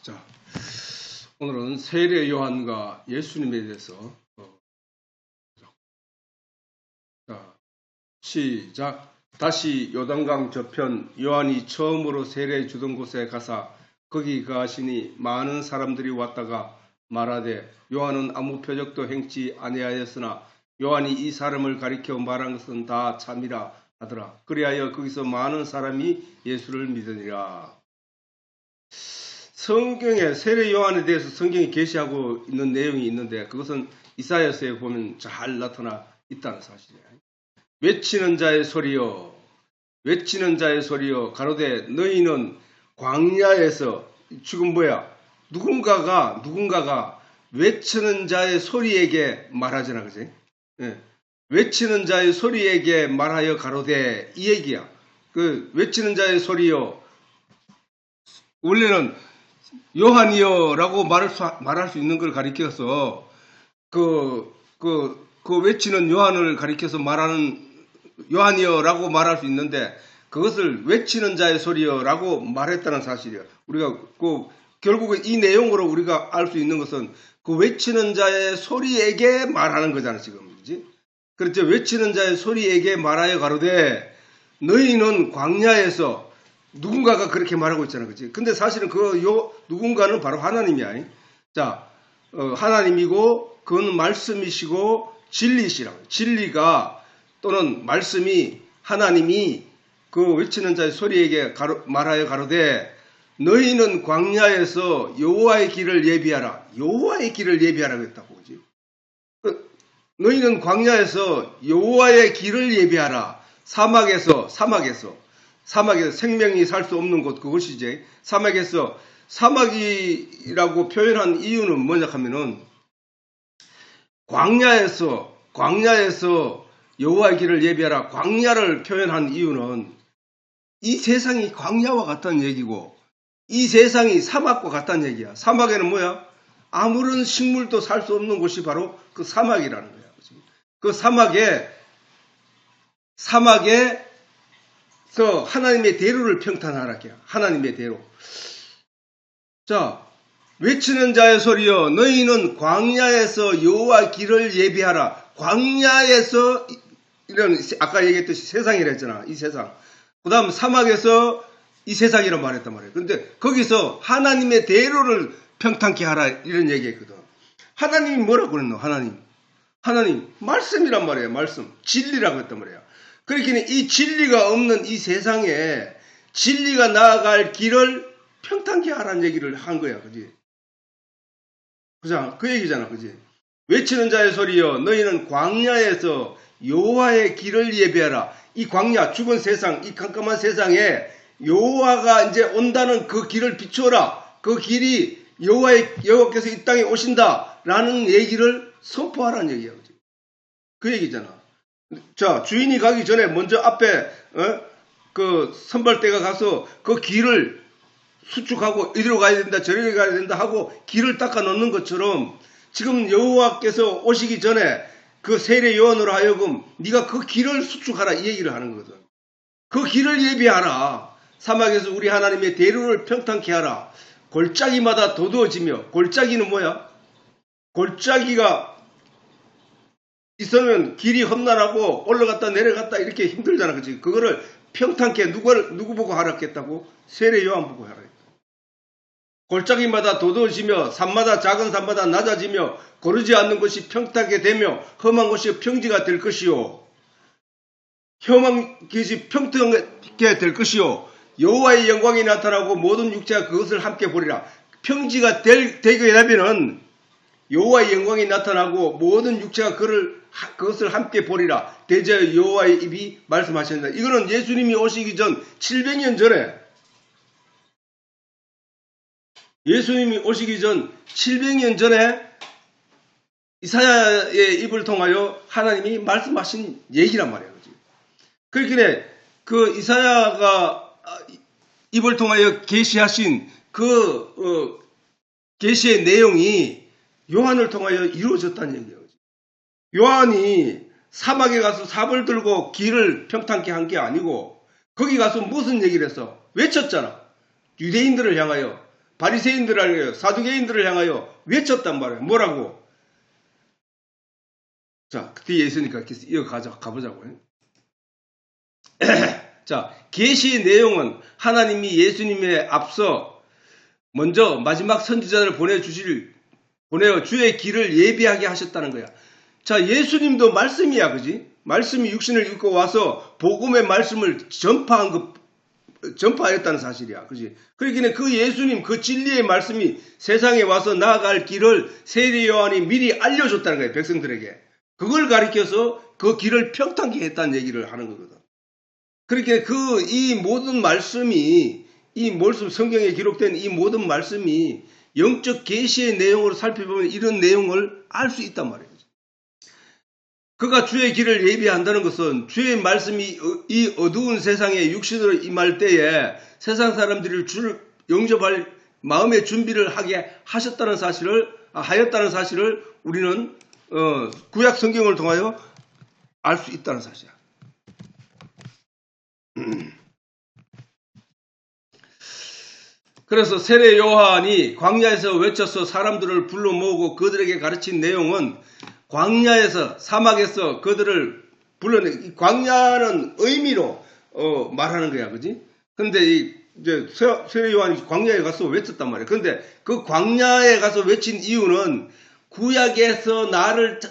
자, 오늘은 세례 요한과 예수님에 대해서 자, 시작. 다시 요단강 저편 요한이 처음으로 세례 주던 곳에 가사 거기 가시니 많은 사람들이 왔다가 말하되 요한은 아무 표적도 행치 아니하였으나 요한이 이 사람을 가리켜 말한 것은 다 참이라 하더라. 그리하여 거기서 많은 사람이 예수를 믿으니라. 성경에 세례 요한에 대해서 성경이 계시하고 있는 내용이 있는데 그것은 이사야서에 보면 잘 나타나 있다는 사실이에요. 외치는 자의 소리여, 외치는 자의 소리여, 가로되 너희는 광야에서, 지금 뭐야? 누군가가 외치는 자의 소리에게 말하잖아, 그지? 예. 외치는 자의 소리에게 말하여 가로되 이 얘기야. 그 외치는 자의 소리여, 원래는 요한이여라고 말할 수 있는 걸 가리켜서 그 외치는 요한을 가리켜서 말하는 요한이여라고 말할 수 있는데 그것을 외치는 자의 소리여라고 말했다는 사실이야. 우리가 결국에 이 내용으로 우리가 알 수 있는 것은 그 외치는 자의 소리에게 말하는 거잖아 지금, 그렇지? 그렇죠. 외치는 자의 소리에게 말하여 가로되 너희는 광야에서, 누군가가 그렇게 말하고 있잖아, 그치? 근데 사실은 누군가는 바로 하나님이야. 자, 하나님이고, 그건 말씀이시고, 진리시라고. 진리가, 또는 말씀이, 하나님이 그 외치는 자의 소리에게 말하여 가로되, 너희는 광야에서 여호와의 길을 예비하라. 여호와의 길을 예비하라고 했다고, 그지? 너희는 광야에서 여호와의 길을 예비하라. 사막에서 생명이 살 수 없는 곳, 그것이지. 사막이라고 표현한 이유는 뭐냐 하면은 광야에서 여호와의 길을 예비하라. 광야를 표현한 이유는 이 세상이 광야와 같다는 얘기고 이 세상이 사막과 같다는 얘기야. 사막에는 뭐야? 아무런 식물도 살 수 없는 곳이 바로 그 사막이라는 거야. 그 사막에서 하나님의 대로를 평탄하라. 하나님의 대로. 자, 외치는 자의 소리여 너희는 광야에서 여호와 길을 예비하라. 광야에서 이런 아까 얘기했듯이 세상이라 했잖아. 이 세상. 그 다음 사막에서 이 세상이라고 말했단 말이에요. 근데 거기서 하나님의 대로를 평탄케 하라 이런 얘기했거든. 하나님이 뭐라고 그랬노? 하나님 말씀이란 말이에요. 말씀. 진리라고 했단 말이에요. 그렇기는 이 진리가 없는 이 세상에 진리가 나아갈 길을 평탄케 하라는 얘기를 한 거야. 그지? 그죠? 그 얘기잖아. 그지? 외치는 자의 소리여 너희는 광야에서 여호와의 길을 예비하라. 이 광야, 죽은 세상, 이 깜깜한 세상에 여호와가 이제 온다는 그 길을 비추어라. 그 길이 여호와께서 이 땅에 오신다라는 얘기를 선포하라는 얘기야. 그지? 그 얘기잖아. 자, 주인이 가기 전에 먼저 앞에 그 선발대가 가서 그 길을 수축하고 이리로 가야 된다 저리로 가야 된다 하고 길을 닦아 놓는 것처럼 지금 여호와께서 오시기 전에 그 세례 요한으로 하여금 네가 그 길을 수축하라 이 얘기를 하는 거거든. 그 길을 예비하라. 사막에서 우리 하나님의 대로를 평탄케 하라. 골짜기마다 도두어지며, 골짜기는 뭐야? 골짜기가 있으면 길이 험난하고 올라갔다 내려갔다 이렇게 힘들잖아. 그치? 그거를 평탄케 누구 보고 하라겠다고? 세례 요한 보고 하라. 골짜기마다 도두어지며 산마다 작은 산마다 낮아지며 고르지 않는 것이 평탄하게 되며 험한 것이 평지가 될 것이요. 험한 것이 평탄하게 될 것이요. 여호와의 영광이 나타나고 모든 육체가 그것을 함께 보리라. 평지가 되게 되면은 여호와의 영광이 나타나고 모든 육체가 그것을 함께 보리라. 대저 여호와의 입이 말씀하셨다. 이거는 예수님이 오시기 전 700년 전에 예수님이 오시기 전 700년 전에 이사야의 입을 통하여 하나님이 말씀하신 얘기란 말이에요. 그렇기에 그 이사야가 입을 통하여 계시하신 그 계시의 내용이 요한을 통하여 이루어졌다는 얘기예요. 요한이 사막에 가서 삽을 들고 길을 평탄케 한 게 아니고 거기 가서 무슨 얘기를 했어? 외쳤잖아. 유대인들을 향하여 바리새인들을 사두개인들을 향하여 외쳤단 말이에요. 뭐라고? 자, 그 뒤에 있으니까 가보자고요. 자, 계시의 내용은 하나님이 예수님에 앞서 먼저 마지막 선지자를 보내어 주의 길을 예비하게 하셨다는 거야. 자, 예수님도 말씀이야, 그지? 말씀이 육신을 입고 와서 복음의 말씀을 전파하였다는 사실이야, 그지? 그러기는 그 예수님, 그 진리의 말씀이 세상에 와서 나아갈 길을 세례 요한이 미리 알려줬다는 거야, 백성들에게. 그걸 가리켜서 그 길을 평탄케 했다는 얘기를 하는 거거든. 그렇게 이 모든 말씀이, 성경에 기록된 이 모든 말씀이 영적 계시의 내용으로 살펴보면 이런 내용을 알 수 있단 말이에요. 그가 주의 길을 예비한다는 것은 주의 말씀이 이 어두운 세상에 육신으로 임할 때에 세상 사람들이 주를 영접할 마음의 준비를 하였다는 사실을 우리는 구약 성경을 통하여 알 수 있다는 사실이야. 그래서 세례 요한이 광야에서 외쳐서 사람들을 불러 모으고 그들에게 가르친 내용은 광야에서 사막에서 그들을 불러내. 광야는 의미로 말하는 거야, 그지? 근데 이제 세례 요한이 광야에 가서 외쳤단 말이야. 근데 그 광야에 가서 외친 이유는 구약에서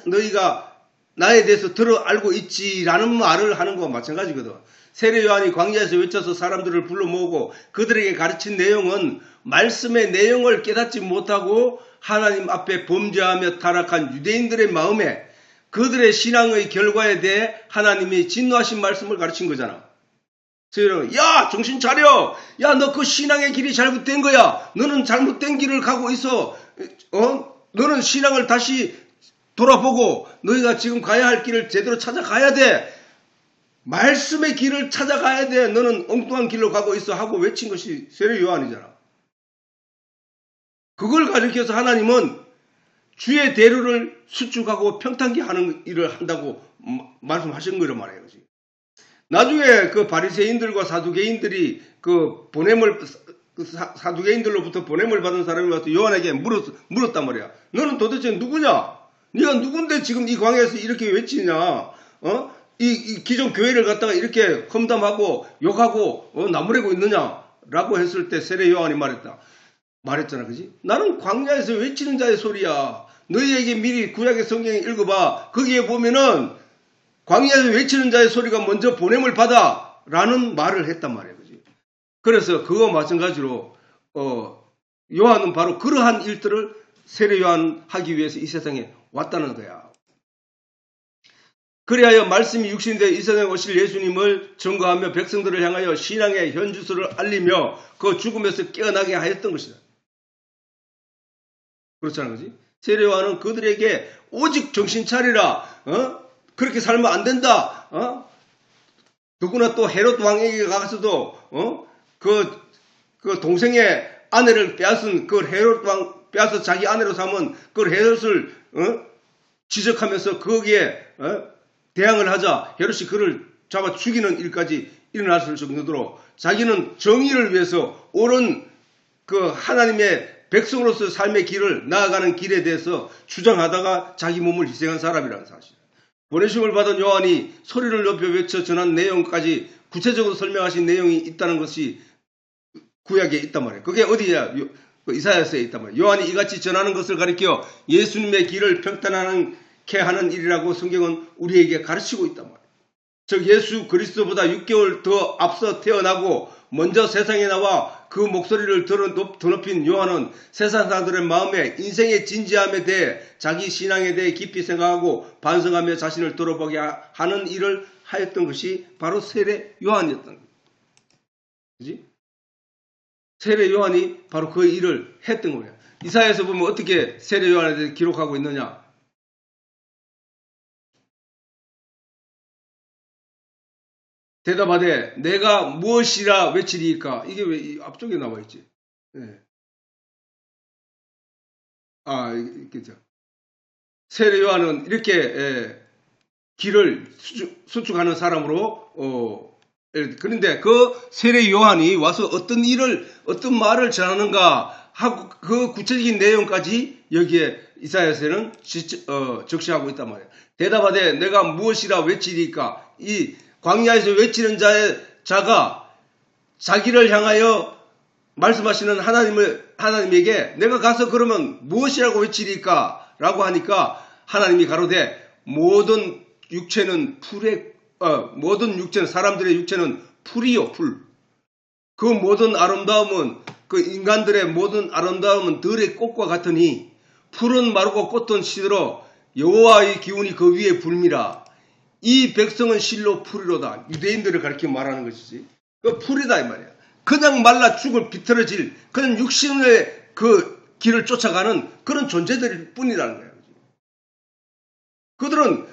너희가 나에 대해서 알고 있지라는 말을 하는 거와 마찬가지거든. 세례 요한이 광야에서 외쳐서 사람들을 불러 모으고 그들에게 가르친 내용은 말씀의 내용을 깨닫지 못하고 하나님 앞에 범죄하며 타락한 유대인들의 마음에 그들의 신앙의 결과에 대해 하나님이 진노하신 말씀을 가르친 거잖아. 야, 정신 차려! 야, 너 그 신앙의 길이 잘못된 거야! 너는 잘못된 길을 가고 있어! 너는 신앙을 다시 돌아보고 너희가 지금 가야 할 길을 제대로 찾아가야 돼! 말씀의 길을 찾아가야 돼! 너는 엉뚱한 길로 가고 있어! 하고 외친 것이 세례 요한이잖아. 그걸 가리켜서 하나님은 주의 대로를 수축하고 평탄케 하는 일을 한다고 말씀하신 거란 말이에요. 나중에 그 바리새인들과 사두개인들이 사두개인들로부터 보냄을 받은 사람이 와서 요한에게 물었단 말이야. 너는 도대체 누구냐? 네가 누군데 지금 이 광야에서 이렇게 외치냐? 이 기존 교회를 갖다가 이렇게 험담하고 욕하고 나무래고 있느냐? 라고 했을 때 세례 요한이 말했잖아, 그지? 나는 광야에서 외치는 자의 소리야. 너희에게 미리 구약의 성경에 읽어봐. 거기에 보면은 광야에서 외치는 자의 소리가 먼저 보냄을 받아 라는 말을 했단 말이야, 그지? 그래서 그거 마찬가지로 요한은 바로 그러한 일들을 세례 요한 하기 위해서 이 세상에 왔다는 거야. 그리하여 말씀이 육신되어 이 세상에 오실 예수님을 증거하며 백성들을 향하여 신앙의 현주소를 알리며 그 죽음에서 깨어나게 하였던 것이다. 그렇잖아, 그지? 세례 요한은 그들에게 오직 정신 차리라, 그렇게 살면 안 된다, 누구나 또 헤롯 왕에게 가서도, 그 동생의 아내를 빼앗은 그 헤롯 왕 빼앗아 자기 아내로 삼은 그 헤롯을, 지적하면서 거기에, 대항을 하자 헤롯이 그를 잡아 죽이는 일까지 일어났을 정도로 자기는 정의를 위해서 옳은 그 하나님의 백성으로서 삶의 길을 나아가는 길에 대해서 주장하다가 자기 몸을 희생한 사람이라는 사실. 보내심을 받은 요한이 소리를 높여 외쳐 전한 내용까지 구체적으로 설명하신 내용이 있다는 것이 구약에 있단 말이에요. 그게 어디냐? 이사야서에 있단 말이에요. 요한이 이같이 전하는 것을 가리켜 예수님의 길을 평탄하게 하는 일이라고 성경은 우리에게 가르치고 있단 말이에요. 즉 예수 그리스도보다 6개월 더 앞서 태어나고 먼저 세상에 나와 그 목소리를 드높인 요한은 세상 사람들의 마음에 인생의 진지함에 대해 자기 신앙에 대해 깊이 생각하고 반성하며 자신을 돌아보게 하는 일을 하였던 것이 바로 세례 요한이었던 거예요. 그지? 세례 요한이 바로 그 일을 했던 거예요. 이사야에서 보면 어떻게 세례 요한에 대해 기록하고 있느냐? 대답하되 내가 무엇이라 외치리이까? 이게 왜 앞쪽에 나와 있지? 네. 있겠죠. 세례 요한은 이렇게 길을 수축하는 사람으로 그런데 그 세례 요한이 와서 어떤 말을 전하는가 하고 그 구체적인 내용까지 여기에 이사야서는 적시하고 있단 말이에요. 대답하되 내가 무엇이라 외치리까? 이 광야에서 외치는 자가 자기를 향하여 말씀하시는 하나님에게 내가 가서 그러면 무엇이라고 외치리까? 라고 하니까 하나님이 가로되 모든 육체는 사람들의 육체는 풀이요, 풀. 그 모든 아름다움은 그 인간들의 모든 아름다움은 들의 꽃과 같으니 풀은 마르고 꽃은 시들어 여호와의 기운이 그 위에 불미라. 이 백성은 실로 풀이로다. 유대인들을 가리켜 말하는 것이지. 그 풀이다 이 말이야. 그냥 말라 죽을 비틀어질 그냥 육신의 그 길을 쫓아가는 그런 존재들일 뿐이라는 거예요. 그들은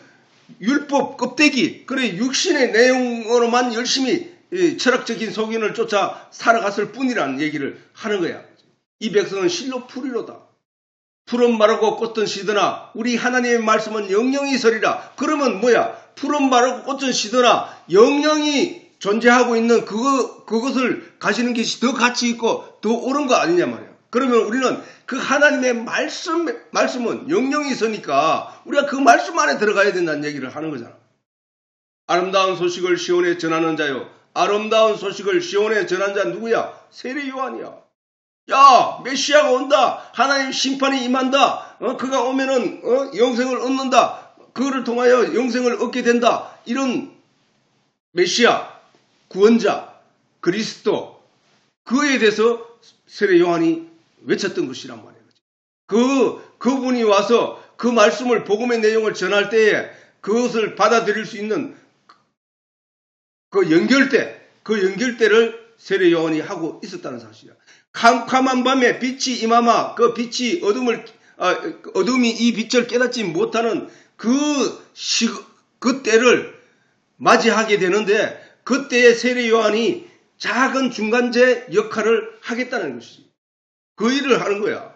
율법 껍데기, 그래 육신의 내용으로만 열심히 철학적인 속인을 쫓아 살아갔을 뿐이라는 얘기를 하는 거야. 이 백성은 실로 풀이로다. 풀은 마르고 꽃은 시드나 우리 하나님의 말씀은 영영이 서리라. 그러면 뭐야? 풀은 마르고 꽃은 시드나 영영이 존재하고 있는 그것을 가지는 것이 더 가치 있고 더 옳은 거 아니냐 말이야. 그러면 우리는 그 하나님의 말씀은 영영이 있으니까 우리가 그 말씀 안에 들어가야 된다는 얘기를 하는 거잖아. 아름다운 소식을 시온에 전하는 자요. 아름다운 소식을 시온에 전하는 자 누구야? 세례 요한이야. 야, 메시아가 온다. 하나님 심판이 임한다. 그가 오면은 영생을 얻는다. 그거를 통하여 영생을 얻게 된다. 이런 메시아, 구원자, 그리스도 그에 대해서 세례 요한이 외쳤던 것이란 말이에요. 그분이 와서 그 말씀을 복음의 내용을 전할 때에 그것을 받아들일 수 있는 그 연결대를 세례 요한이 하고 있었다는 사실이야. 캄캄한 밤에 빛이 임하마 그 빛이 어둠이 이 빛을 깨닫지 못하는 그 때를 맞이하게 되는데 그때의 세례 요한이 작은 중간재 역할을 하겠다는 것이지. 그 일을 하는 거야.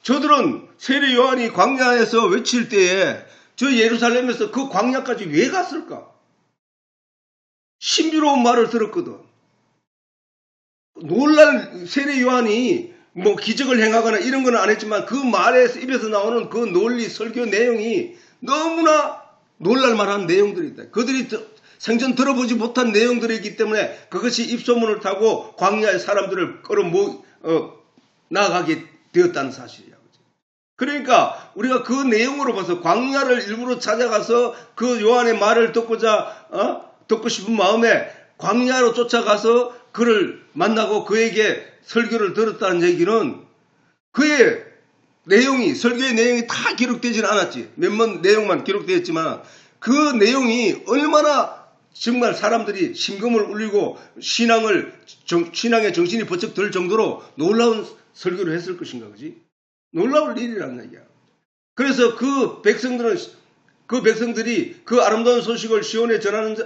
저들은 세례 요한이 광야에서 외칠 때에 저 예루살렘에서 그 광야까지 왜 갔을까? 신비로운 말을 들었거든. 놀랄 세례 요한이 뭐 기적을 행하거나 이런 건 안 했지만 그 말에서 입에서 나오는 그 논리 설교 내용이 너무나 놀랄만한 내용들이다. 그들이 생전 들어보지 못한 내용들이기 때문에 그것이 입소문을 타고 광야의 사람들을 나아가게 되었다는 사실이야. 그러니까 우리가 그 내용으로 봐서 광야를 일부러 찾아가서 그 요한의 말을 듣고 싶은 마음에 광야로 쫓아가서 그를 만나고 그에게 설교를 들었다는 얘기는 그의 설교의 내용이 다 기록되지는 않았지. 몇몇 내용만 기록되었지만 그 내용이 얼마나 정말 사람들이 심금을 울리고 신앙의 정신이 번쩍 들 정도로 놀라운 설교를 했을 것인가, 그지? 놀라울 일이라는 얘기야. 그래서 그 백성들이 그 아름다운 소식을 시온에 전하는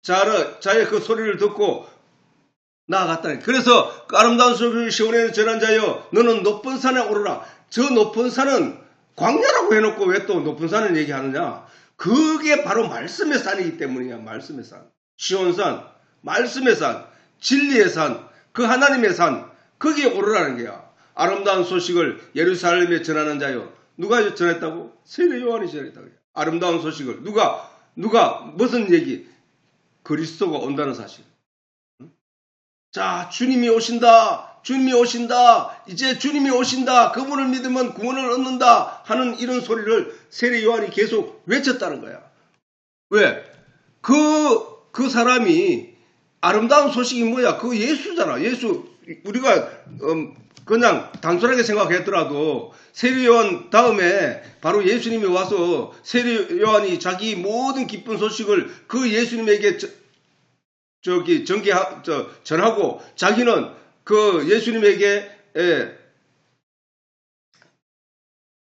자의 그 소리를 듣고 나아갔다. 그래서 그 아름다운 소식을 시온에 전한 자여, 너는 높은 산에 오르라. 저 높은 산은 광야라고 해놓고 왜 또 높은 산을 얘기하느냐? 그게 바로 말씀의 산이기 때문이야. 말씀의 산. 시온산, 말씀의 산, 진리의 산, 그 하나님의 산, 거기에 오르라는 거야. 아름다운 소식을 예루살렘에 전하는 자요. 누가 전했다고? 세례 요한이 전했다고. 아름다운 소식을. 누가 무슨 얘기? 그리스도가 온다는 사실. 자, 주님이 오신다. 주님이 오신다. 이제 주님이 오신다. 그분을 믿으면 구원을 얻는다. 하는 이런 소리를 세례 요한이 계속 외쳤다는 거야. 왜? 그 사람이 아름다운 소식이 뭐야? 그 예수잖아. 예수. 우리가 그냥 단순하게 생각했더라도 세례 요한 다음에 바로 예수님이 와서 세례 요한이 자기 모든 기쁜 소식을 그 예수님에게 전하고 자기는 그 예수님에게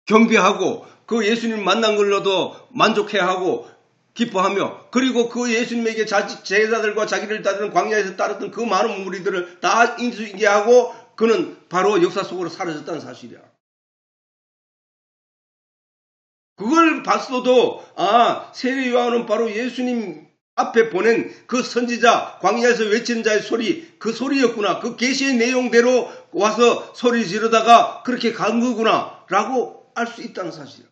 경배하고 그 예수님 만난 걸로도 만족해하고 기뻐하며 그리고 그 예수님에게 제자들과 자기를 따르는 광야에서 따랐던 그 많은 무리들을 다 인수인계하고 그는 바로 역사 속으로 사라졌다는 사실이야. 그걸 봤어도 세례 요한은 바로 예수님 앞에 보낸 그 선지자, 광야에서 외치는 자의 소리, 그 소리였구나. 그 계시의 내용대로 와서 소리 지르다가 그렇게 간 거구나 라고 알 수 있다는 사실이에요.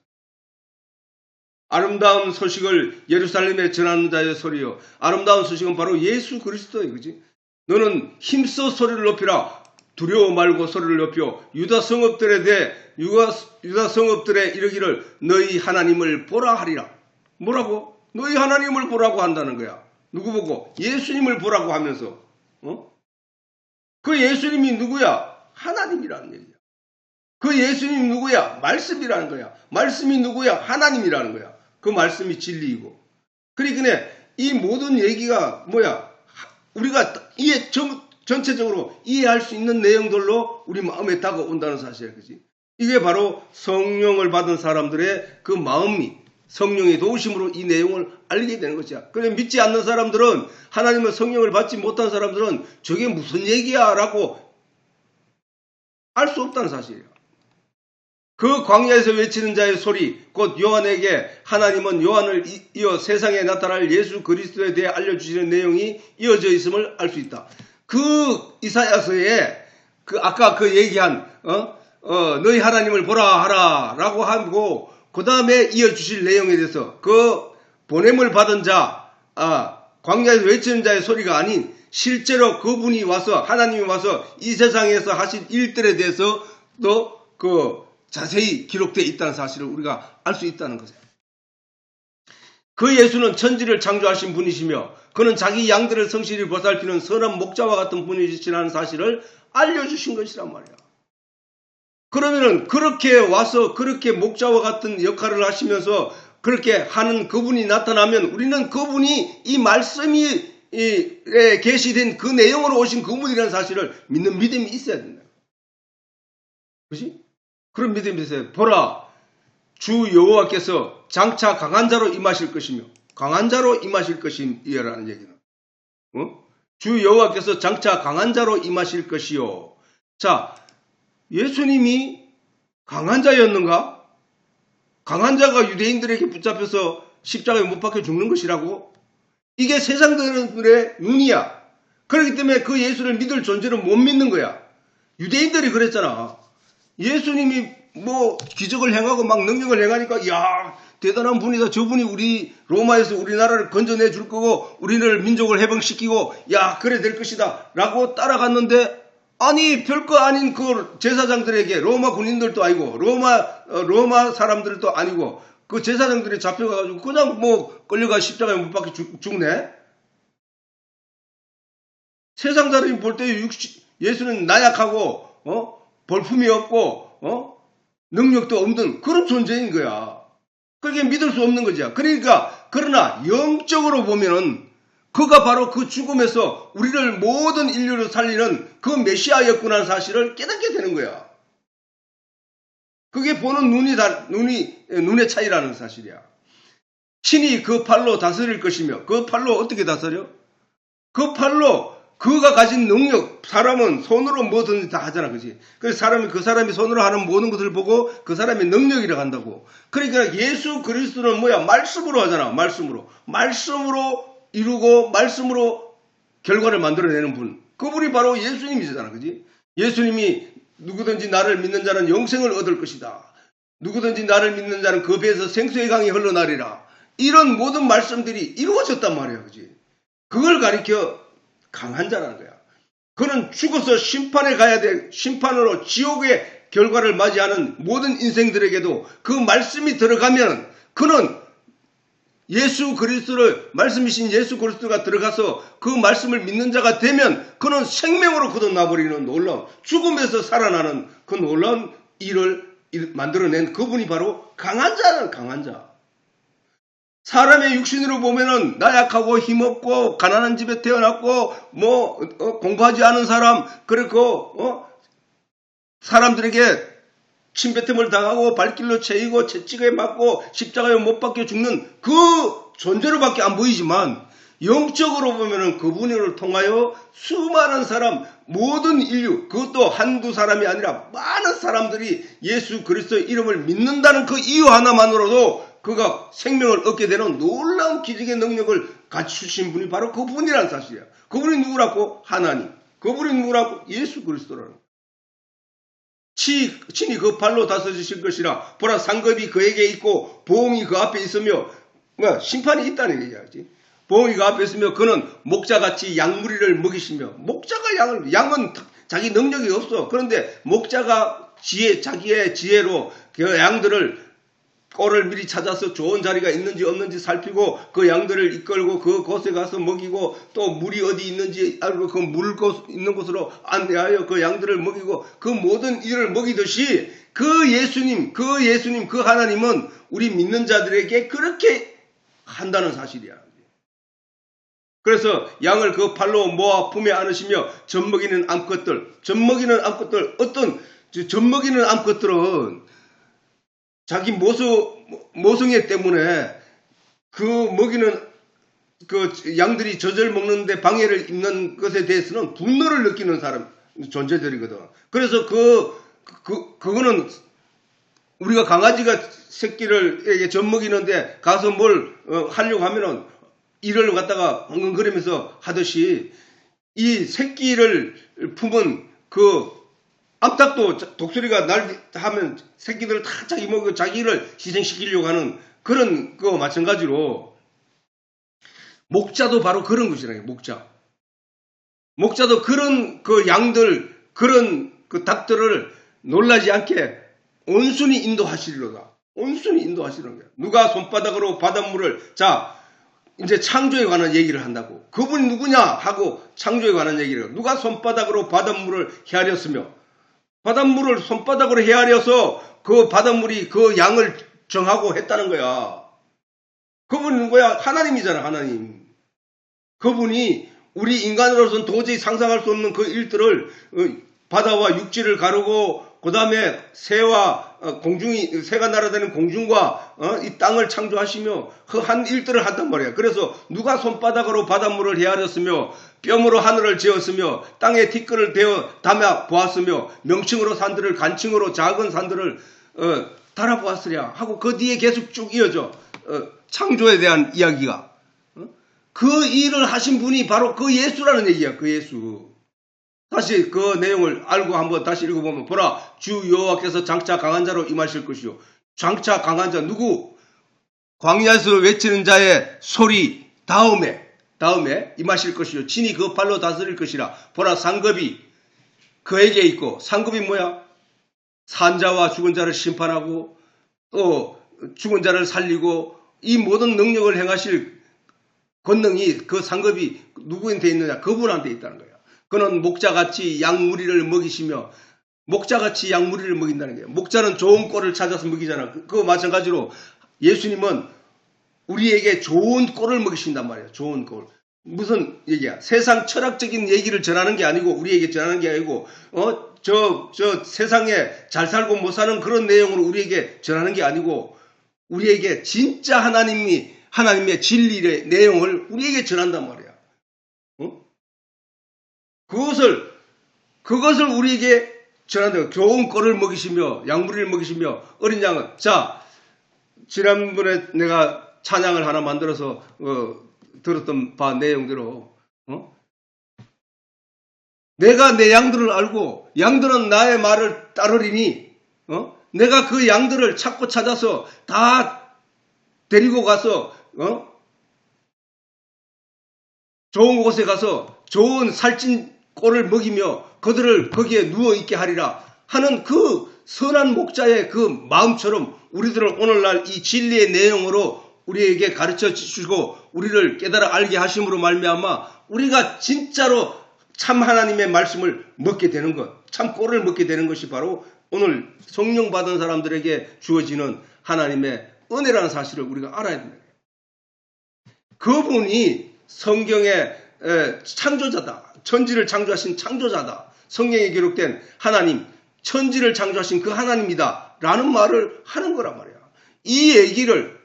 아름다운 소식을 예루살렘에 전하는 자의 소리요. 아름다운 소식은 바로 예수 그리스도예요. 그지? 너는 힘써 소리를 높이라. 두려워 말고 소리를 높여 유다 성읍들에 대해 유다 성읍들에 이르기를 너희 하나님을 보라 하리라. 뭐라고? 너희 하나님을 보라고 한다는 거야. 누구 보고? 예수님을 보라고 하면서. 그 예수님이 누구야? 하나님이라는 얘기야. 그 예수님이 누구야? 말씀이라는 거야. 말씀이 누구야? 하나님이라는 거야. 그 말씀이 진리이고. 그러니까 이 모든 얘기가 뭐야? 우리가 전체적으로 이해할 수 있는 내용들로 우리 마음에 다가온다는 사실이야. 그지? 이게 바로 성령을 받은 사람들의 그 마음이 성령의 도우심으로 이 내용을 알게 되는 것이야. 그래 믿지 않는 사람들은, 하나님의 성령을 받지 못한 사람들은 저게 무슨 얘기야 라고 알 수 없다는 사실이에요. 그 광야에서 외치는 자의 소리, 곧 요한에게 하나님은 요한을 이어 세상에 나타날 예수 그리스도에 대해 알려주시는 내용이 이어져 있음을 알 수 있다. 그 이사야서에 그 아까 그 얘기한 너희 하나님을 보라 하라 라고 하고 그 다음에 이어주실 내용에 대해서 그 보냄을 받은 자, 광야에서 외치는 자의 소리가 아닌 실제로 그분이 와서, 하나님이 와서 이 세상에서 하신 일들에 대해서 또 자세히 기록되어 있다는 사실을 우리가 알 수 있다는 것이에요. 그 예수는 천지를 창조하신 분이시며 그는 자기 양들을 성실히 보살피는 선한 목자와 같은 분이시라는 사실을 알려주신 것이란 말이야. 그러면은 그렇게 와서 그렇게 목자와 같은 역할을 하시면서 그렇게 하는 그분이 나타나면 우리는 그분이 이 말씀이 계시된 그 내용으로 오신 그분이라는 사실을 믿는 믿음이 있어야 된다. 그렇지? 그런 믿음이 있어요. 보라, 주 여호와께서 장차 강한 자로 임하실 것이며, 강한 자로 임하실 것이라는 얘기는, 주 여호와께서 장차 강한 자로 임하실 것이요. 자, 예수님이 강한 자였는가? 강한 자가 유대인들에게 붙잡혀서 십자가에 못 박혀 죽는 것이라고? 이게 세상 사람들의 눈이야. 그렇기 때문에 그 예수를 믿을 존재를 못 믿는 거야. 유대인들이 그랬잖아. 예수님이 뭐 기적을 행하고 막 능력을 행하니까 야 대단한 분이다. 저분이 우리 로마에서 우리나라를 건져내 줄 거고 우리를 민족을 해방시키고 야 그래 될 것이다 라고 따라갔는데 아니 별거 아닌 그 제사장들에게 로마 군인들도 아니고 로마 사람들도 아니고 그 제사장들이 잡혀가지고 그냥 뭐 끌려가 십자가에 못 박혀 죽네. 세상 사람이 볼 때 예수는 나약하고 볼품이 없고 능력도 없는 그런 존재인 거야. 그렇게 믿을 수 없는 거죠. 그러니까 그러나 영적으로 보면은 그가 바로 그 죽음에서 우리를 모든 인류를 살리는 그 메시아였구나 사실을 깨닫게 되는 거야. 그게 보는 눈의 차이라는 사실이야. 친히 그 팔로 다스릴 것이며 그 팔로 어떻게 다스려? 그 팔로 그가 가진 능력, 사람은 손으로 뭐든지 다 하잖아, 그지? 그래서 그 사람이 손으로 하는 모든 것을 보고 그 사람의 능력이라고 한다고. 그러니까 예수 그리스도는 뭐야? 말씀으로 하잖아, 말씀으로. 말씀으로 이루고 말씀으로 결과를 만들어내는 분. 그분이 바로 예수님이잖아, 그지? 예수님이 누구든지 나를 믿는 자는 영생을 얻을 것이다. 누구든지 나를 믿는 자는 그 배에서 생수의 강이 흘러나리라. 이런 모든 말씀들이 이루어졌단 말이야, 그지? 그걸 가리켜 강한 자라는 거야. 그는 죽어서 심판에 가야 될 심판으로 지옥의 결과를 맞이하는 모든 인생들에게도 그 말씀이 들어가면 그는 예수 그리스도를 말씀이신 예수 그리스도가 들어가서 그 말씀을 믿는 자가 되면 그는 생명으로 거듭나버리는 놀라운 죽음에서 살아나는 그 놀라운 일을 만들어낸 그분이 바로 강한 자는 강한 자. 사람의 육신으로 보면은 나약하고 힘없고 가난한 집에 태어났고 공부하지 않은 사람 그리고 사람들에게 침뱉음을 당하고 발길로 채이고 채찍에 맞고 십자가에 못 박혀 죽는 그 존재로밖에 안 보이지만 영적으로 보면은 그분을 통하여 수많은 사람 모든 인류 그것도 한두 사람이 아니라 많은 사람들이 예수 그리스도의 이름을 믿는다는 그 이유 하나만으로도 그가 생명을 얻게 되는 놀라운 기적의 능력을 갖추신 분이 바로 그분이라는 사실이야. 그분이 누구라고? 하나님. 그분이 누구라고? 예수 그리스도라는 거야. 친히 그 발로 다스리실 것이라. 보라, 상급이 그에게 있고 보응이 그 앞에 있으며, 심판이 있다는 얘기야지. 보응이 그 앞에 있으며 그는 목자같이 양무리를 먹이시며. 목자가 양은 자기 능력이 없어. 그런데 목자가 자기의 지혜로 그 양들을 꼴을 미리 찾아서 좋은 자리가 있는지 없는지 살피고 그 양들을 이끌고 그곳에 가서 먹이고, 또 물이 어디 있는지 알고 그 물 있는 곳으로 안내하여 그 양들을 먹이고, 그 모든 일을 먹이듯이 그 예수님, 그 하나님은 우리 믿는 자들에게 그렇게 한다는 사실이야. 그래서 양을 그 팔로 모아 품에 안으시며 젖먹이는 암컷들, 어떤 젖먹이는 암컷들은 자기 모성애 때문에 그 먹이는 그 양들이 젖을 먹는데 방해를 입는 것에 대해서는 분노를 느끼는 존재들이거든. 그래서 그거는 우리가 강아지가 새끼를 젖 먹이는데 가서 뭘 하려고 하면은 이를 갖다가 엉엉거리면서 하듯이, 이 새끼를 품은 그 암탉도 독수리가 하면 새끼들을 다 자기 먹이고 자기를 희생시키려고 하는 그런 거 마찬가지로 목자도 바로 그런 것이라요. 목자도 그런 그 양들, 그런 그 닭들을 놀라지 않게 온순히 인도하시리로다. 온순히 인도하시는 거야. 누가 손바닥으로 바닷물을, 이제 창조에 관한 얘기를 한다고. 그분이 누구냐 하고 창조에 관한 얘기를 해요. 누가 손바닥으로 바닷물을 헤아렸으며, 바닷물을 손바닥으로 헤아려서 그 바닷물이 그 양을 정하고 했다는 거야. 그분이 누구야? 하나님이잖아, 하나님. 그분이 우리 인간으로서는 도저히 상상할 수 없는 그 일들을, 바다와 육지를 가르고, 그 다음에 새가 날아다니는 공중과 이 땅을 창조하시며 그 한 일들을 한단 말이야. 그래서 누가 손바닥으로 바닷물을 헤아렸으며 뼘으로 하늘을 지었으며 땅에 티끌을 담아 보았으며 명칭으로 산들을, 간칭으로 작은 산들을 달아 보았으랴 하고 그 뒤에 계속 쭉 이어져. 창조에 대한 이야기가. 그 일을 하신 분이 바로 그 예수라는 얘기야. 그 예수. 다시 그 내용을 알고 한번 다시 읽어보면, 보라, 주 여호와께서 장차 강한 자로 임하실 것이요. 장차 강한 자 누구? 광야에서 외치는 자의 소리 다음에 임하실 것이요. 친히 그 발로 다스릴 것이라. 보라, 상급이 그에게 있고. 상급이 뭐야? 산자와 죽은 자를 심판하고 또 죽은 자를 살리고 이 모든 능력을 행하실 권능이, 그 상급이 누구한테 있느냐? 그분한테 있다는 거야. 그는 목자같이 양무리를 먹이시며, 목자같이 양무리를 먹인다는 거예요. 목자는 좋은 꼴을 찾아서 먹이잖아. 그거 마찬가지로 예수님은 우리에게 좋은 꼴을 먹이신단 말이에요. 좋은 꼴. 무슨 얘기야? 세상 철학적인 얘기를 전하는 게 아니고, 우리에게 전하는 게 아니고, 세상에 잘 살고 못 사는 그런 내용으로 우리에게 전하는 게 아니고, 우리에게 진짜 하나님의 진리의 내용을 우리에게 전한단 말이야. 그것을 우리에게 전한다. 좋은 꼴을 먹이시며 양무리를 먹이시며 어린 양은. 지난번에 내가 찬양을 하나 만들어서 들었던 바 내용대로 내가 내 양들을 알고 양들은 나의 말을 따르리니 내가 그 양들을 찾아서 다 데리고 가서 좋은 곳에 가서 좋은 살찐 꼴을 먹이며 그들을 거기에 누워있게 하리라 하는 그 선한 목자의 그 마음처럼 우리들은 오늘날 이 진리의 내용으로 우리에게 가르쳐 주시고 우리를 깨달아 알게 하심으로 말미암아 우리가 진짜로 참 하나님의 말씀을 먹게 되는 것, 참 꼴을 먹게 되는 것이 바로 오늘 성령 받은 사람들에게 주어지는 하나님의 은혜라는 사실을 우리가 알아야 됩니다. 그분이 성경의 창조자다. 천지를 창조하신 창조자다. 성경에 기록된 하나님, 천지를 창조하신 그 하나님이다. 라는 말을 하는 거란 말이야. 이 얘기를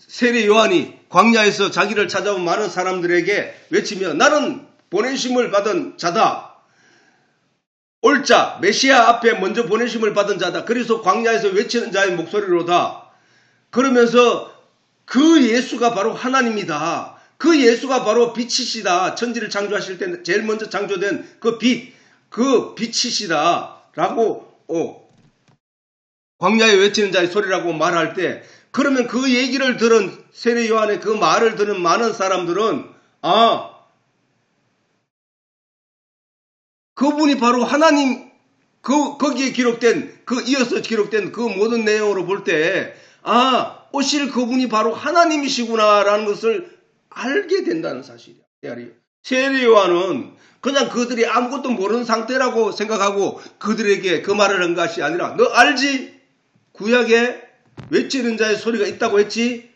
세례 요한이 광야에서 자기를 찾아온 많은 사람들에게 외치며 나는 보내심을 받은 자다. 옳자, 메시아 앞에 먼저 보내심을 받은 자다. 그래서 광야에서 외치는 자의 목소리로다. 그러면서 그 예수가 바로 하나님이다. 그 예수가 바로 빛이시다. 천지를 창조하실 때 제일 먼저 창조된 그 빛, 그 빛이시다라고 광야에 외치는 자의 소리라고 말할 때, 그러면 그 얘기를 들은 세례 요한의 그 말을 들은 많은 사람들은 그분이 바로 하나님, 거기에 기록된, 이어서 기록된 그 모든 내용으로 볼 때, 오실 그분이 바로 하나님이시구나라는 것을 알게 된다는 사실이야. 세례 요한은 그냥 그들이 아무것도 모르는 상태라고 생각하고 그들에게 그 말을 한 것이 아니라, 너 알지? 구약에 외치는 자의 소리가 있다고 했지?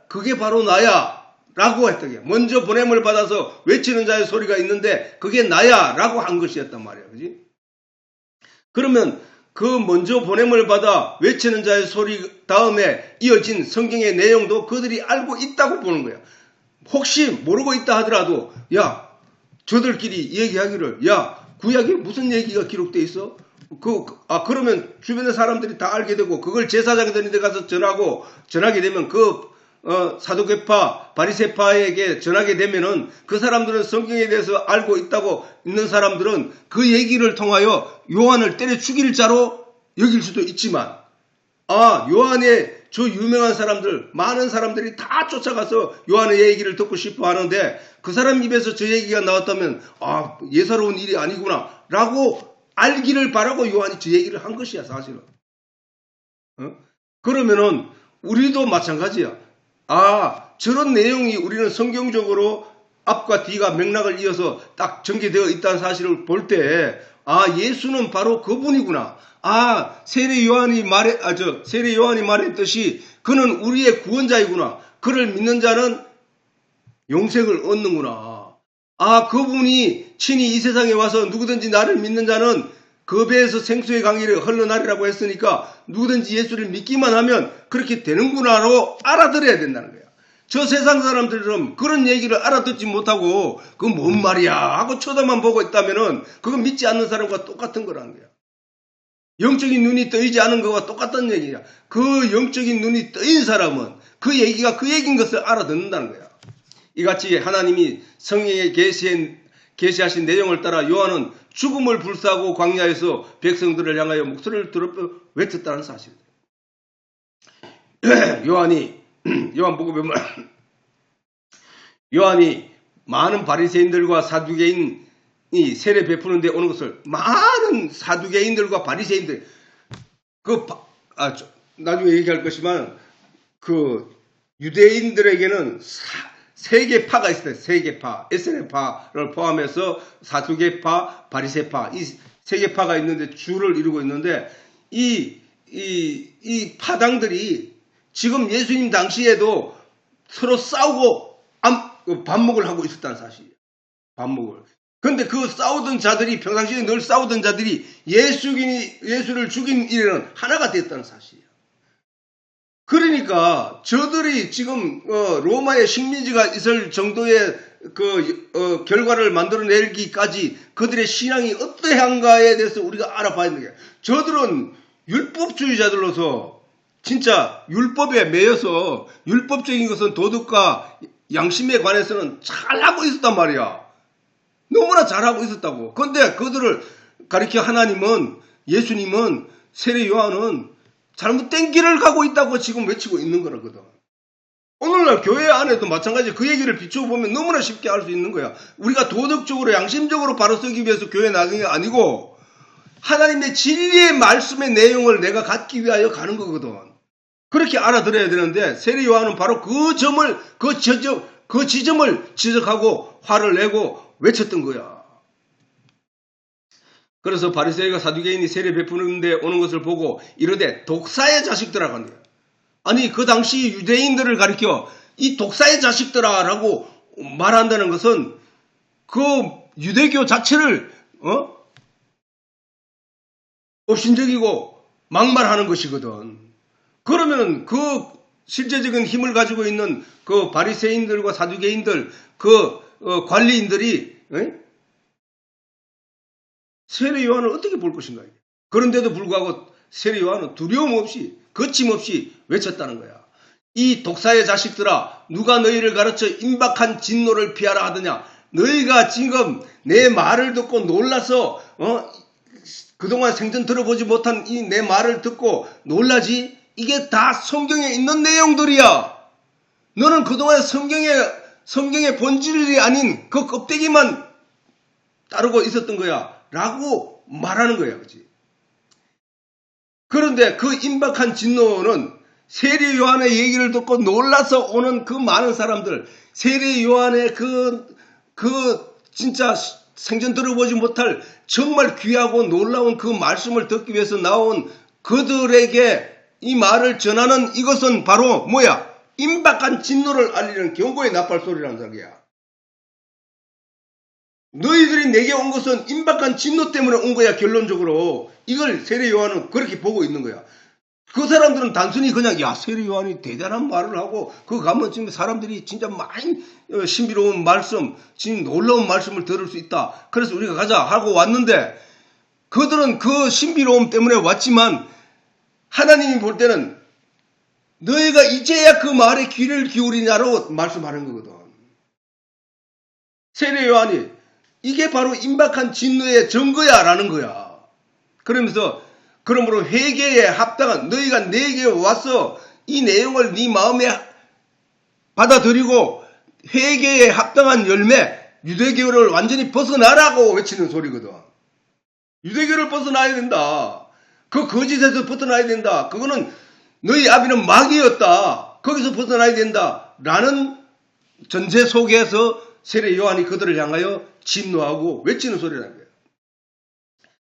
그게 바로 나야. 라고 했던 게, 먼저 보냄을 받아서 외치는 자의 소리가 있는데 그게 나야. 라고 한 것이었단 말이야. 그지? 그러면 그 먼저 보냄을 받아 외치는 자의 소리 다음에 이어진 성경의 내용도 그들이 알고 있다고 보는 거야. 혹시 모르고 있다 하더라도, 야, 저들끼리 얘기하기를, 야, 구약에 무슨 얘기가 기록되어 있어? 그러면 주변의 사람들이 다 알게 되고, 그걸 제사장들한테 가서 전하게 되면 사두개파, 바리새파에게 전하게 되면은 그 사람들은 성경에 대해서 알고 있는 사람들은 그 얘기를 통하여 요한을 때려 죽일 자로 여길 수도 있지만, 요한의 저 유명한 사람들, 많은 사람들이 다 쫓아가서 요한의 얘기를 듣고 싶어 하는데 그 사람 입에서 저 얘기가 나왔다면, 예사로운 일이 아니구나 라고 알기를 바라고 요한이 저 얘기를 한 것이야, 사실은. 그러면은 우리도 마찬가지야. 저런 내용이 우리는 성경적으로 앞과 뒤가 맥락을 이어서 딱 전개되어 있다는 사실을 볼 때, 예수는 바로 그분이구나. 세례 요한이 말했듯이 그는 우리의 구원자이구나. 그를 믿는 자는 영생을 얻는구나. 그분이 친히 이 세상에 와서 누구든지 나를 믿는 자는 그 배에서 생수의 강이 흘러나리라고 했으니까 누구든지 예수를 믿기만 하면 그렇게 되는구나로 알아들어야 된다는 거야. 저 세상 사람들처럼 그런 얘기를 알아듣지 못하고 그건 뭔 말이야 하고 쳐다만 보고 있다면은 그건 믿지 않는 사람과 똑같은 거라는 거야. 영적인 눈이 떠이지 않은 것과 똑같은 얘기야. 그 영적인 눈이 떠인 사람은 그 얘기가 그 얘기인 것을 알아듣는다는 거야. 이같이 하나님이 성경에 계시하신 내용을 따라 요한은 죽음을 불사하고 광야에서 백성들을 향하여 목소리를 들어 외쳤다는 사실이에요. 요한복음에 요한이 많은 바리새인들과 사두개인이 세례 베푸는 데 오는 것을, 많은 사두개인들과 바리새인들, 나중에 얘기할 것이지만 유대인들에게는 세 개파가 있어요. 세 개파, 에스레파를 포함해서 사두개파, 바리새파, 이 세 개파가 있는데 주를 이루고 있는데, 이 파당들이 지금 예수님 당시에도 서로 싸우고 반목을 하고 있었다는 사실이에요. 반목을. 근데 그 싸우던 자들이, 평상시에 늘 싸우던 자들이 예수를 죽인 일에는 하나가 됐다는 사실이에요. 그러니까 저들이 지금 로마의 식민지가 있을 정도의 결과를 만들어내기까지 그들의 신앙이 어떠한가에 대해서 우리가 알아봐야 되는 거예요. 저들은 율법주의자들로서 진짜 율법에 매여서 율법적인 것은 도덕과 양심에 관해서는 잘하고 있었단 말이야. 너무나 잘하고 있었다고. 그런데 그들을 가리켜 예수님은, 세례 요한은 잘못된 길을 가고 있다고 지금 외치고 있는 거라거든. 오늘날 교회 안에도 마찬가지, 그 얘기를 비춰보면 너무나 쉽게 알 수 있는 거야. 우리가 도덕적으로 양심적으로 바로 서기 위해서 교회 나가는 게 아니고 하나님의 진리의 말씀의 내용을 내가 갖기 위하여 가는 거거든. 그렇게 알아들어야 되는데 세례 요한은 바로 그 지점을 지적하고 화를 내고 외쳤던 거야. 그래서 바리새인과 사두개인이 세례 베푸는 데 오는 것을 보고 이르되 독사의 자식들아 한대요. 아니, 그 당시 유대인들을 가리켜 이 독사의 자식들아 라고 말한다는 것은 그 유대교 자체를 업신적이고 막말하는 것이거든. 그러면 그 실제적인 힘을 가지고 있는 그 바리새인들과 사두개인들, 관리인들이 세례 요한을 어떻게 볼 것인가. 그런데도 불구하고 세례 요한은 두려움 없이, 거침없이 외쳤다는 거야. 이 독사의 자식들아, 누가 너희를 가르쳐 임박한 진노를 피하라 하더냐? 너희가 지금 내 말을 듣고 놀라서 그동안 생전 들어보지 못한 이 내 말을 듣고 놀라지? 이게 다 성경에 있는 내용들이야. 너는 그동안 성경의 본질이 아닌 그 껍데기만 따르고 있었던 거야. 라고 말하는 거야. 그치? 그런데 그 임박한 진노는 세례 요한의 얘기를 듣고 놀라서 오는 그 많은 사람들, 세례 요한의 진짜 생전 들어보지 못할 정말 귀하고 놀라운 그 말씀을 듣기 위해서 나온 그들에게 이 말을 전하는 이것은 바로 뭐야? 임박한 진노를 알리는 경고의 나팔 소리라는 얘기야. 너희들이 내게 온 것은 임박한 진노 때문에 온 거야. 결론적으로 이걸 세례 요한은 그렇게 보고 있는 거야. 그 사람들은 단순히 그냥 야 세례 요한이 대단한 말을 하고 그 가면 지금 사람들이 진짜 많이 신비로운 말씀, 진짜 놀라운 말씀을 들을 수 있다. 그래서 우리가 가자 하고 왔는데 그들은 그 신비로움 때문에 왔지만 하나님이 볼 때는 너희가 이제야 그 말에 귀를 기울이냐로 말씀하는 거거든. 세례 요한이 이게 바로 임박한 진노의 증거야 라는 거야. 그러면서 그러므로 회개에 합당한 너희가 내게 와서 이 내용을 네 마음에 받아들이고 회개에 합당한 열매 유대교를 완전히 벗어나라고 외치는 소리거든. 유대교를 벗어나야 된다. 그 거짓에서 벗어나야 된다. 그거는 너희 아비는 마귀였다. 거기서 벗어나야 된다. 라는 전제 속에서 세례 요한이 그들을 향하여 진노하고 외치는 소리라는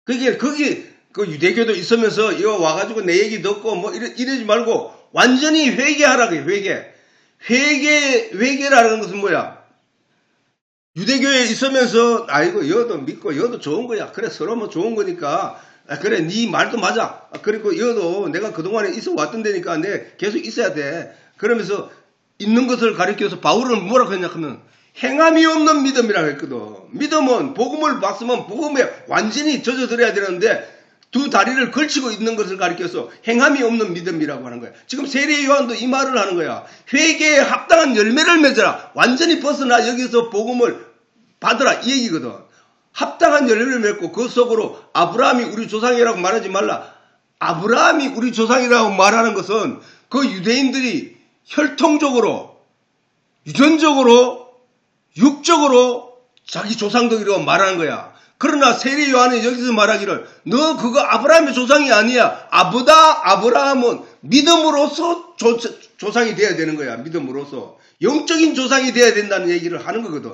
거예요. 거기 그 유대교도 있으면서 이거 와가지고 내 얘기 듣고 뭐 이러지 말고 완전히 회개하라고 해요. 회개라는 것은 뭐야? 유대교에 있으면서 아이고 여도 믿고 여도 좋은 거야. 그래 서로 뭐 좋은 거니까 그래 네 말도 맞아. 그리고 여도 내가 그동안에 있어 왔던 데니까 내 계속 있어야 돼. 그러면서 있는 것을 가리켜서 바울은 뭐라고 했냐 하면 행함이 없는 믿음이라고 했거든. 믿음은 복음을 봤으면 복음에 완전히 젖어들어야 되는데 두 다리를 걸치고 있는 것을 가리켜서 행함이 없는 믿음이라고 하는 거야. 지금 세례 요한도 이 말을 하는 거야. 회개에 합당한 열매를 맺어라. 완전히 벗어나 여기서 복음을 받으라 이 얘기거든. 합당한 열매를 맺고 그 속으로 아브라함이 우리 조상이라고 말하지 말라. 아브라함이 우리 조상이라고 말하는 것은 그 유대인들이 혈통적으로 유전적으로 육적으로 자기 조상들이라고 말하는 거야. 그러나 세례 요한은 여기서 말하기를 너 그거 아브라함의 조상이 아니야. 아브라함은 믿음으로서 조상이 돼야 되는 거야. 믿음으로서 영적인 조상이 돼야 된다는 얘기를 하는 거거든.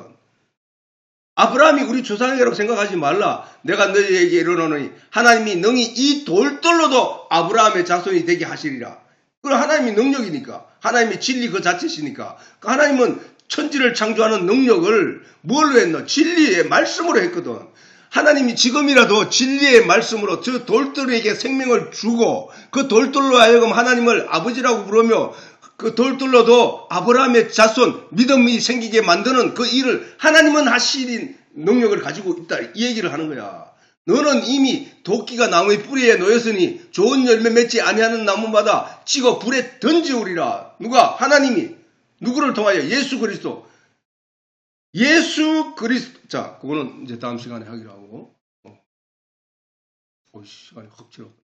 아브라함이 우리 조상이라고 생각하지 말라. 내가 너희에게 이르노니 하나님이 능히 이 돌들로도 아브라함의 자손이 되게 하시리라. 그건 하나님이 능력이니까. 하나님이 진리 그 자체시니까. 하나님은 천지를 창조하는 능력을 뭘로 했노? 진리의 말씀으로 했거든. 하나님이 지금이라도 진리의 말씀으로 저 돌들에게 생명을 주고 그 돌들로 하여금 하나님을 아버지라고 부르며 그 돌들로도 아브라함의 자손 믿음이 생기게 만드는 그 일을 하나님은 하시는 능력을 가지고 있다. 이 얘기를 하는 거야. 너는 이미 도끼가 나무의 뿌리에 놓였으니 좋은 열매 맺지 아니하는 나무마다 찍어 불에 던지우리라. 누가? 하나님이. 누구를 통하여? 예수 그리스도. 자, 그거는 이제 다음 시간에 하기로 하고. 시간이 확 지났다.